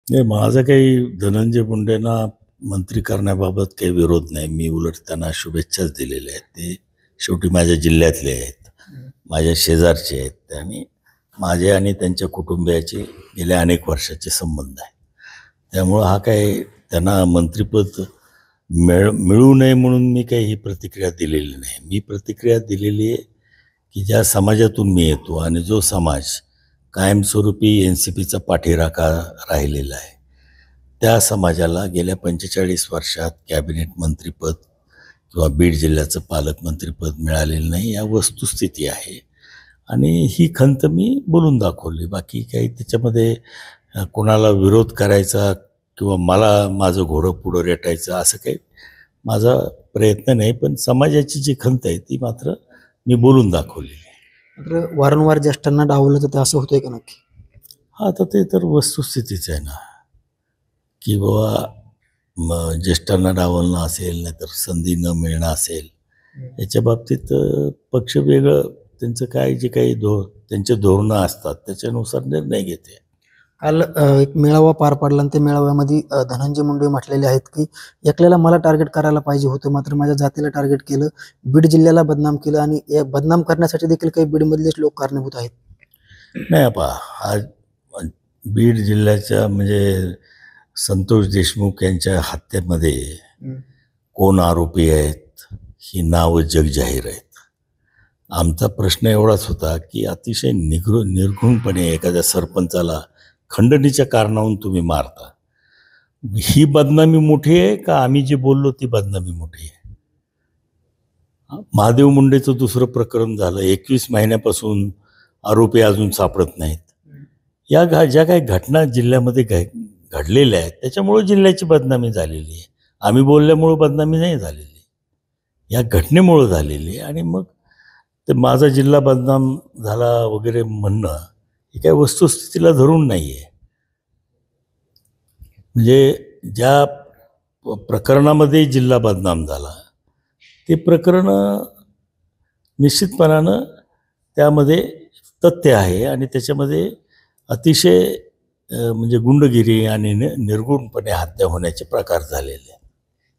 नाही, माझा काही धनंजय मुंडेंना मंत्री करण्याबाबत काही विरोध नाही. मी उलट त्यांना शुभेच्छाच दिलेल्या आहेत. ते शेवटी माझ्या जिल्ह्यातले आहेत, माझ्या शेजारचे आहेत आणि माझे आणि त्यांच्या कुटुंबियाचे गेल्या अनेक वर्षाचे संबंध आहेत. त्यामुळं हा काही त्यांना मंत्रिपद मिळू नये म्हणून मी काही ही प्रतिक्रिया दिलेली नाही. मी प्रतिक्रिया दिलेली आहे की ज्या समाजातून मी येतो आणि जो समाज कायमस्वरूपी NCPचा पाठीराखा राहिलेला आहे, त्या समाजाला गेल्या 45 वर्षात कॅबिनेट मंत्रिपद किंवा बीड जिल्ह्याचं पालकमंत्रीपद मिळालेलं नाही, या वस्तुस्थिती आहे. आणि ही खंत मी बोलून दाखवली. बाकी काही त्याच्यामध्ये कोणाला विरोध करायचा किंवा मला माझं घोडं पुढं रेटायचं असं काही माझा प्रयत्न नाही. पण समाजाची जी खंत आहे ती मात्र मी बोलून दाखवलेली आहे. मात्र वारंवार ज्येष्ठांना डावलं तर असं होतंय का नक्की? हा, आता ते तर वस्तुस्थितीच आहे ना, की बाबा ज्येष्ठांना डावलणं असेल, नाहीतर संधी न मिळणं असेल, याच्या बाबतीत पक्ष वेगळं त्यांचं काय जे काही त्यांचे धोरणं असतात त्याच्यानुसार निर्णय घेते. काल एक मेळावा पार पडला आणि त्या मेळाव्यामध्ये धनंजय मुंडे म्हटलेले आहेत की एकल्याला मला टार्गेट करायला पाहिजे होतं, मात्र माझ्या जातीला टार्गेट केलं, बीड जिल्ह्याला बदनाम केलं आणि या बदनाम करण्यासाठी देखील काही बीडमधलेच लोक कारणीभूत आहेत. नाही पहा, आज बीड जिल्ह्याच्या म्हणजे संतोष देशमुख यांच्या हत्येमध्ये कोण आरोपी आहेत ही नावं जगजाहीर आहेत. आमचा प्रश्न एवढाच होता की अतिशय निर्घृणपणे एखाद्या सरपंचाला खंडणीच्या कारणावरून तुम्ही मारता, ही बदनामी मोठी आहे का आम्ही जे बोललो ती बदनामी मोठी आहे? महादेव मुंडेचं दुसरं प्रकरण झालं, 21 महिन्यापासून आरोपी अजून सापडत नाहीत. या ज्या काही घटना जिल्ह्यामध्ये घडलेल्या आहेत त्याच्यामुळं जिल्ह्याची बदनामी झालेली आहे. आम्ही बोलल्यामुळं बदनामी नाही झालेली, या घटनेमुळं झालेली आहे. आणि मग ते माझा जिल्हा बदनाम झाला वगैरे म्हणणं ही काही वस्तुस्थितीला धरून नाही आहे. म्हणजे ज्या प्रकरणामध्ये जिल्हा बदनाम झाला ते प्रकरण निश्चितपणानं त्यामध्ये तथ्य आहे आणि त्याच्यामध्ये अतिशय म्हणजे गुंडगिरी आणि निर्गुणपणे हत्या होण्याचे प्रकार झालेले.